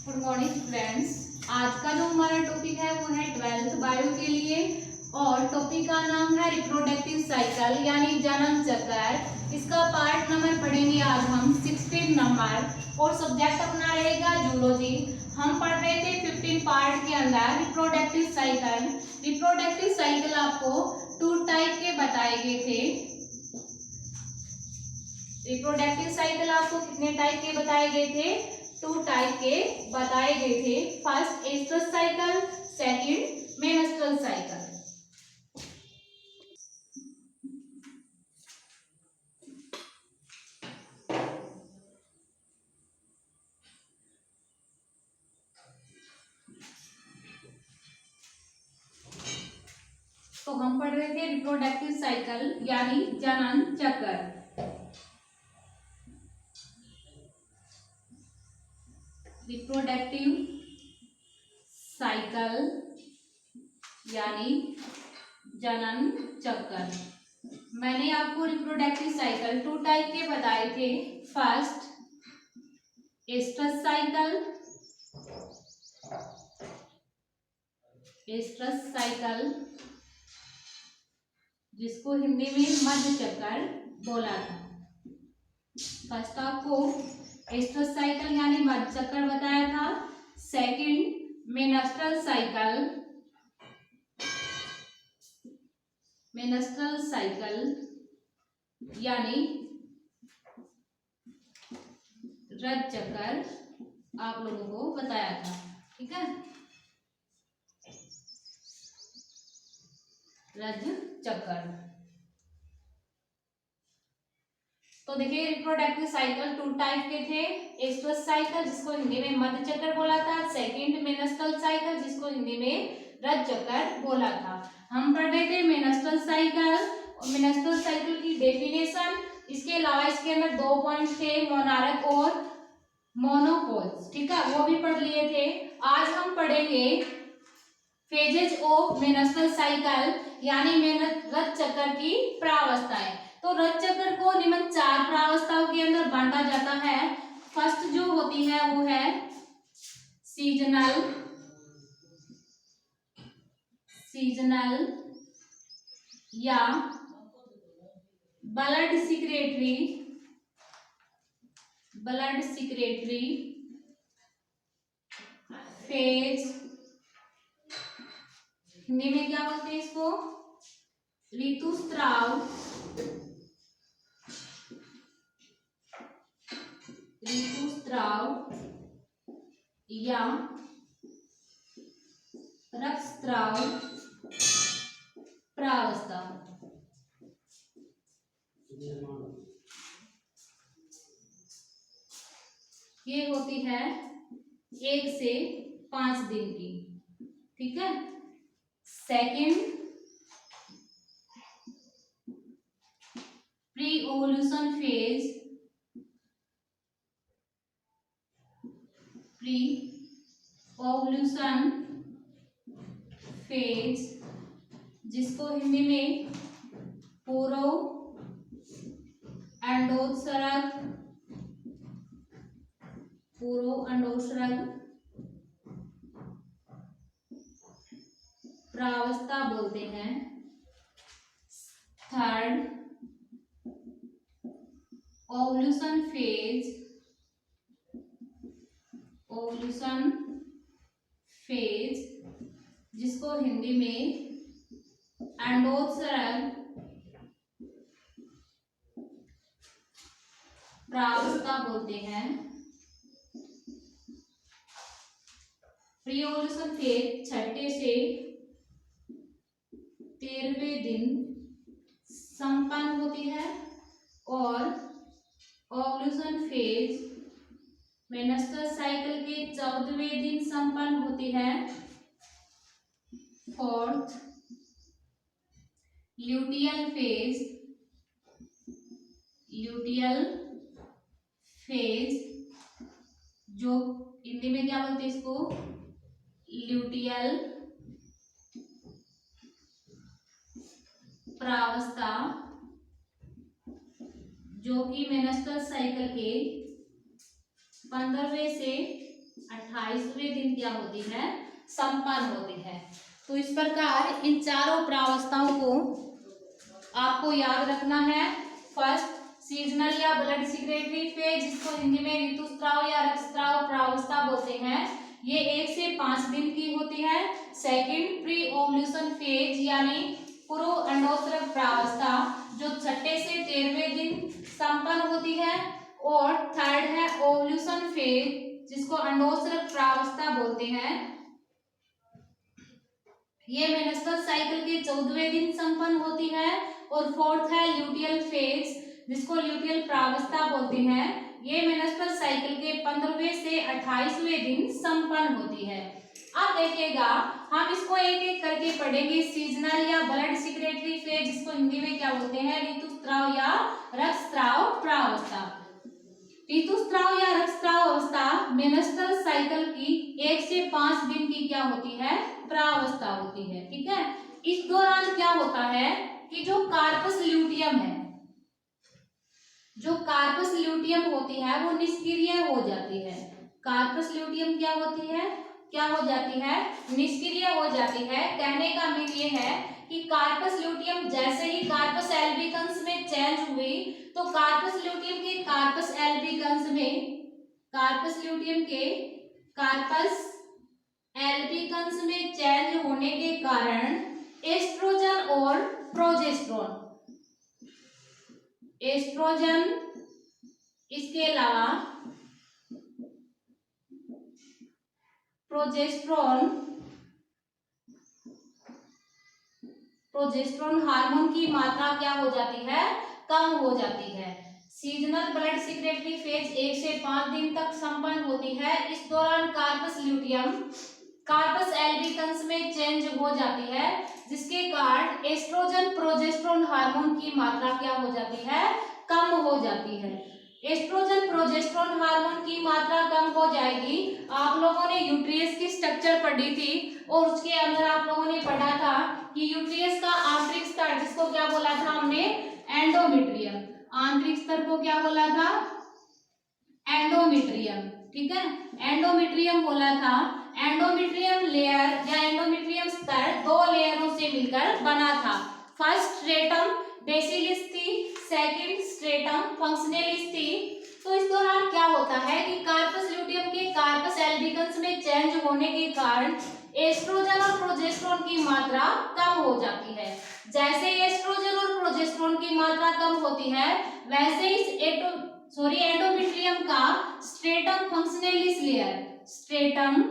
Good morning friends. आज का जो हमारा टॉपिक है वो है 12th बायो के लिए और टॉपिक का नाम है रिप्रोडक्टिव साइकिल यानी जनन चक्र। इसका पार्ट नंबर पढ़ेंगे आज हम 16 नंबर और सब्जेक्ट अपना रहेगा जूलॉजी। हम पढ़ रहे थे 15 पार्ट के अंदर रिप्रोडक्टिव साइकिल। रिप्रोडक्टिव साइकिल आपको 2 टाइप के बताए गए थे। रिप्रोडक्टिव साइकिल आपको कितने टाइप के बताए गए थे? 2 टाइप के बताए गए थे। First estrus cycle, second menstrual cycle. तो हम पढ़ रहे थे रिप्रोडक्टिव साइकिल यानी जनन चक्र। रिप्रोडक्टिव साइकिल यानी जनन चक्र। मैंने आपको रिप्रोडक्टिव साइकिल 2 टाइप के बताए थे। First estrus cycle, estrus cycle जिसको हिंदी में मध्य चक्र बोला था। फर्स्ट आपको एस्ट्रस साइकिल यानी मध्य चक्र बताया था। सेकंड मेनस्ट्रुअल साइकिल, मेनस्ट्रुअल साइकिल यानी रज चक्र आप लोगों को बताया था। ठीक है, रज चक्र। तो देखिए रिप्रोडक्टिव साइकिल 2 टाइप के थे। एस्ट्रस साइकिल जिसको हिंदी में मध्य चक्र बोला था, सेकंड मेनस्ट्रुअल साइकिल जिसको हिंदी में रज चक्र बोला था। हम पढ़ रहे थे मेनस्ट्रुअल साइकिल और मेनस्ट्रुअल साइकिल की डेफिनेशन। इसके अलावा इसके अंदर 2 पॉइंट थे, मोनार्क और मोनोपोल्स। ठीक है, वो भी पढ़ लिए थे। आज हम पढ़ेंगे फेजेज ऑफ मेनस्ट्रुअल साइकिल यानी रज चक्र की प्रावस्थाएं। तो रज चक्र को निम्न 4 प्रावस्थाओं के अंदर बांटा जाता है। फर्स्ट जो होती है वो है सीजनल, सीजनल या blood secretory, blood secretory phase. Hindi में क्या बोलते हैं इसको? ऋतुस्राव, ऋतुस्राव या रक्तस्राव प्रावस्था। ये होती है 1 से 5 दिन की। ठीक है, second pre ovulation phase, pre ovulation phase जिसको हिंदी में पूर्व अंडोत्सर्ग, पूर्व अंडोत्सर्ग प्रावस्था बोलते हैं। Third ovulation phase, ovulation phase जिसको हिंदी में अंडोत्सर्ग प्रावस्था बोलते हैं। प्री ओवुलेशन फेज 6 से 13वें दिन संपन्न होती है और ओवुलेशन फेज मेनस्ट्रुअल साइकिल के 14वें दिन संपन्न होती है। Fourth luteal phase, luteal phase जो हिंदी में क्या बोलते हैं इसको? ल्यूटियल प्रावस्था जो कि मेनस्ट्रुअल साइकिल के 15वें से 28वें दिन क्या होती है, संपन्न होती है। तो इस प्रकार इन चारों प्रावस्थाओं को आपको याद रखना है। फर्स्ट सीजनल या ब्लड सिक्रेटरी फेज, जिसको हिंदी में ऋतुस्राव या रक्तस्राव प्रावस्था बोलते हैं, ये 1 से 5 दिन की होती है। सेकंड प्री ओव्यूलेशन फेज यानी पूर्व अंडोत्सर्ग प्रावस्था, जो 6 से 13वें दिन संपन्न होती है। और थर्ड है ओव्यूलेशन फेज, जिसको अंडोत्सर्ग प्रावस्था बोलते हैं, ये मेंस्ट्रुअल साइकिल के 14वें दिन संपन्न होती है। और फोर्थ है ल्यूटियल फेज, जिसको ल्यूटियल प्रावस्था बोलते हैं, ये मेंस्ट्रुअल साइकिल के 15वें से 28वें दिन संपन्न होती है। अब देखिएगा, हम इसको एक एक करके पढ़ेंगे। सीजनल या ब्लड सिक्रेटरी फेज, जिसको हिंदी में क्या बोलते हैं, ऋतुस्राव या रक्तस्राव प्रावस्था। ऋतुस्राव या रक्तस्राव अवस्था मेंस्ट्रुअल साइकिल की 1 से 5 दिन की क्या होती है, प्रावस्था होती है। ठीक है, इस दौरान क्या होता है कि जो कार्पस ल्यूटियम है, जो कार्पस ल्यूटियम होती है वो निष्क्रिय हो जाती है। कार्पस ल्यूटियम क्या होती है, क्या हो जाती है, निष्क्रिय हो जाती है। कहने का मीन ये है कि कार्पस ल्यूटियम जैसे ही कार्पस एल्बिकन्स में चेंज हुई, तो कार्पस ल्यूटियम के कार्पस एल्बिकन्स में, कार्पस ल्यूटियम के कार्पस एल्बिकन्स में चेंज होने के कारण एस्ट्रोजन और प्रोजेस्टेरोन, एस्ट्रोजन इसके अलावा प्रोजेस्टेरोन, प्रोजेस्टेरोन हार्मोन की मात्रा क्या हो जाती है, कम हो जाती है। सीजनल ब्लड सिक्रेटरी फेज 1 से 5 दिन तक संपन्न होती है। इस दौरान कार्पस ल्यूटियम कार्पस एल्बिकन्स में चेंज हो जाती है, जिसके कारण एस्ट्रोजन प्रोजेस्टेरोन हार्मोन की मात्रा क्या हो जाती है, कम हो जाती है। एस्ट्रोजन प्रोजेस्टेरोन हार्मोन की मात्रा कम हो जाएगी। आप लोगों ने यूट्रियस की स्ट्रक्चर पढ़ी थी, और उसके अंदर आप लोगों ने पढ़ा था कि यूट्रियस का आंतरिक स्तर, जिसको क्या बोला था हमने, एंडोमेट्रियम, आंतरिक स्तर को क्या बोला था, एंडोमेट्रियम। ठीक है, एंडोमेट्रियम बोला था। एंडोमेट्रियम लेयर या एंडोमेट्रियम स्तर 2 लेयरों से मिलकर बना था। फर्स्ट स्ट्रेटम बेसिलिस थी, सेकंड स्ट्रेटम फंक्शनलिस थी। तो इस दौरान क्या होता है कि कार्पस ल्यूटियम के कार्पस एल्बिकन्स में चेंज होने के कारण एस्ट्रोजन और प्रोजेस्टेरोन की मात्रा कम हो जाती है। जैसे एस्ट्रोजन और प्रोजेस्टेरोन की मात्रा कम होती है, वैसे इस एंडोमेट्रियम का स्ट्रेटम फंक्शनलिस लेयर, स्ट्रेटम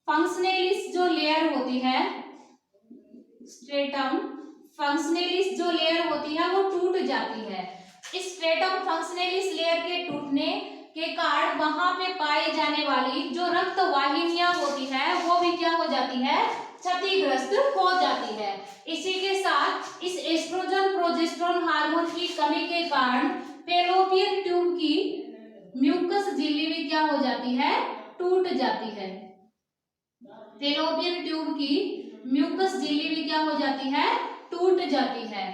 फंक्शनलिस जो लेयर होती है, स्ट्रेटम फंक्शनलिस जो लेयर होती है वो टूट जाती है। इस स्ट्रेटम फंक्शनलिस लेयर के टूटने के कारण वहां पे पाई जाने वाली जो रक्त वाहिनियां होती है वो भी क्या हो जाती है, क्षतिग्रस्त हो जाती है। इसी के साथ इस एस्ट्रोजन प्रोजेस्टेरोन हार्मोन की कमी के कारण फेलोपियन ट्यूब की म्यूकस झिल्ली भी क्या हो जाती है, टूट जाती है। फेलोपियन ट्यूब की म्यूकस झिल्ली भी क्या हो जाती है, टूट जाती है।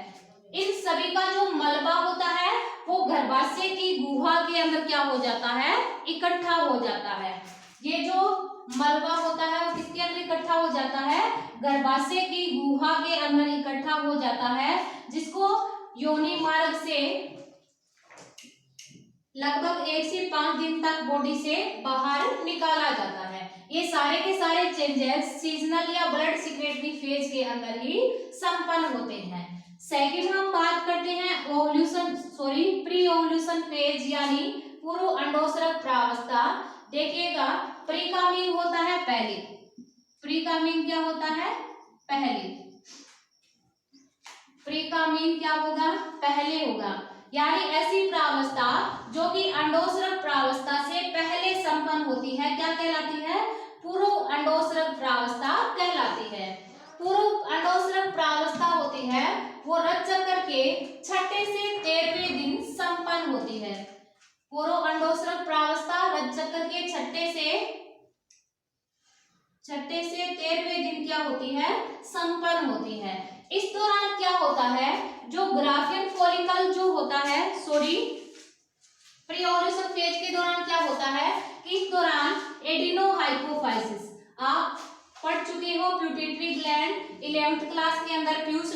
इन सभी का जो मलबा होता है वो गर्भाशय की गुहा के अंदर क्या हो जाता है, इकट्ठा हो जाता है। ये जो मलबा होता है वो किसके अंदर इकट्ठा हो जाता है, गर्भाशय की गुहा के अंदर इकट्ठा हो जाता है, जिसको योनि मार्ग से लगभग 1 से 5 दिन तक बॉडी से बाहर निकाला जाता है। ये सारे के सारे चेंजेस सीजनल या ब्लड सिक्रेटरी फेज के अंदर ही संपन्न होते हैं। सेकंड हम बात करते हैं ओव्यूलेशन प्री ओव्यूलेशन फेज यानी पूर्व अंडोत्सर्ग प्रावस्था। देखिएगा, प्री का मीन होता है पहले, प्री का मीन क्या होता है, पहले, प्री का मीन क्या होगा, पहले होगा। यानी ऐसी प्रावस्था जो कि अंडोत्सर्ग प्रावस्था से पहले संपन्न होती है क्या कहलाती है, पूर्व अंडोत्सर्ग प्रावस्था कहलाती है। पूर्व अंडोत्सर्ग प्रावस्था होती है वो रज चक्र के 6 से 13वें दिन संपन्न होती है। पूर्व अंडोत्सर्ग प्रावस्था रज चक्र के 6 से 13वें दिन क्या होती है, संपन्न होती है। इस दौरान क्या होता है, जो ग्राफियन फॉलिकल जो होता है, प्री ओव्यूलेशन फेज के दौरान क्या होता है कि इस दौरान एडिनोहाइपोफाइसिस, आप पढ़ चुके हो प्यूटिटरी ग्लैंड 11th क्लास के अंदर, पीयूष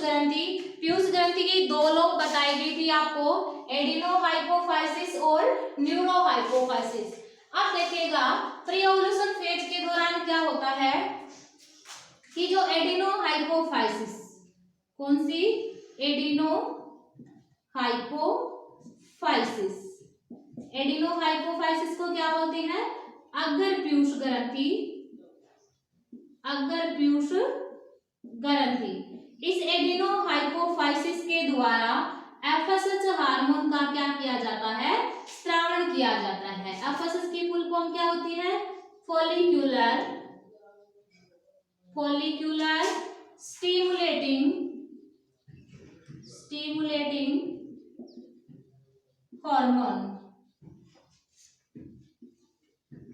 ग्रंथि की दो लोब बताई गई थी आपको, एडिनोहाइपोफाइसिस और न्यूरोहाइपोफाइसिस। अब देखिएगा प्री ओव्यूलेशन फेज के दौरान क्या होता है कि जो एडिनोहाइपोफाइसिस, कौन सी, एडिनोहाइपोफाइसिस, एडिनोहाइपोफाइसिस को क्या बोलते हैं, अग्र पीयूष ग्रंथि, अग्र पीयूष ग्रंथि। इस एडिनोहाइपोफाइसिस के द्वारा एफएसएच हार्मोन का क्या किया जाता है, स्रावण किया जाता है। एफएसएच की फुल फॉर्म क्या होती है, फॉलिक्यूलर स्टिमुलेटिंग हार्मोन।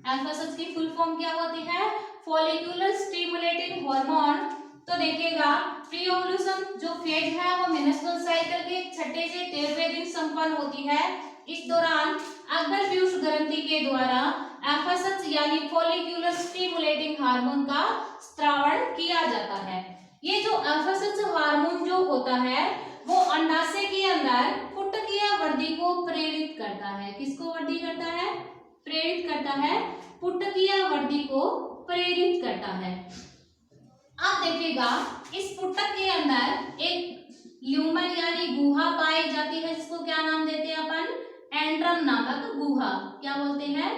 एफएसएच की फुल फॉर्म क्या होती है, फॉलिक्यूलर स्टिमुलेटिंग हार्मोन। तो देखिएगा प्री ओव्यूलेशन जो फेज है वो मेंस्ट्रुअल साइकिल के छठे से 13वें दिन संपन्न होती है। इस दौरान अग्र पीयूष ग्रंथि के द्वारा एफएसएच यानी फॉलिक्यूलर स्टिमुलेटिंग हार्मोन का स्रावण किया जाता है। ये जो एफएसएच हार्मोन जो होता है वो अंडाशय के अंदर पुटकीय वृद्धि को प्रेरित करता है। किसको वृद्धि करता है, प्रेरित करता है, पुटकीय वृद्धि को प्रेरित करता है। अब देखिएगा इस पुटक के अंदर एक ल्यूमन यानी गुहा पाई जाती है, जिसको क्या नाम देते हैं अपन, एंट्रम नामक गुहा। क्या बोलते हैं,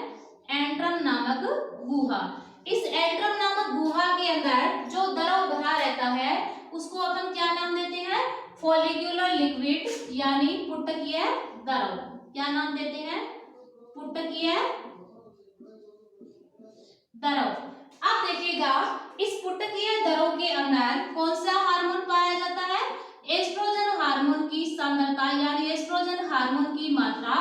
एंट्रम नामक गुहा। इस एंट्रम नामक गुहा के अंदर जो द्रव भरा रहता है उसको अपन क्या नाम देते हैं, फॉलिक्यूलर लिक्विड यानी पुटकीय द्रव। क्या नाम देते हैं, पुटकीय द्रव। अब देखिएगा इस पुटकीय द्रव के अंदर कौन सा हार्मोन पाया जाता है, एस्ट्रोजन हार्मोन की सांद्रता यानी एस्ट्रोजन हार्मोन की मात्रा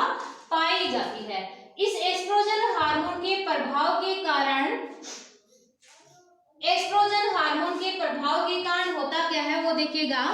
पाई जाती है। इस एस्ट्रोजन हार्मोन के प्रभाव के कारण, एस्ट्रोजन हार्मोन के प्रभाव के कारण होता क्या है वो देखिएगा,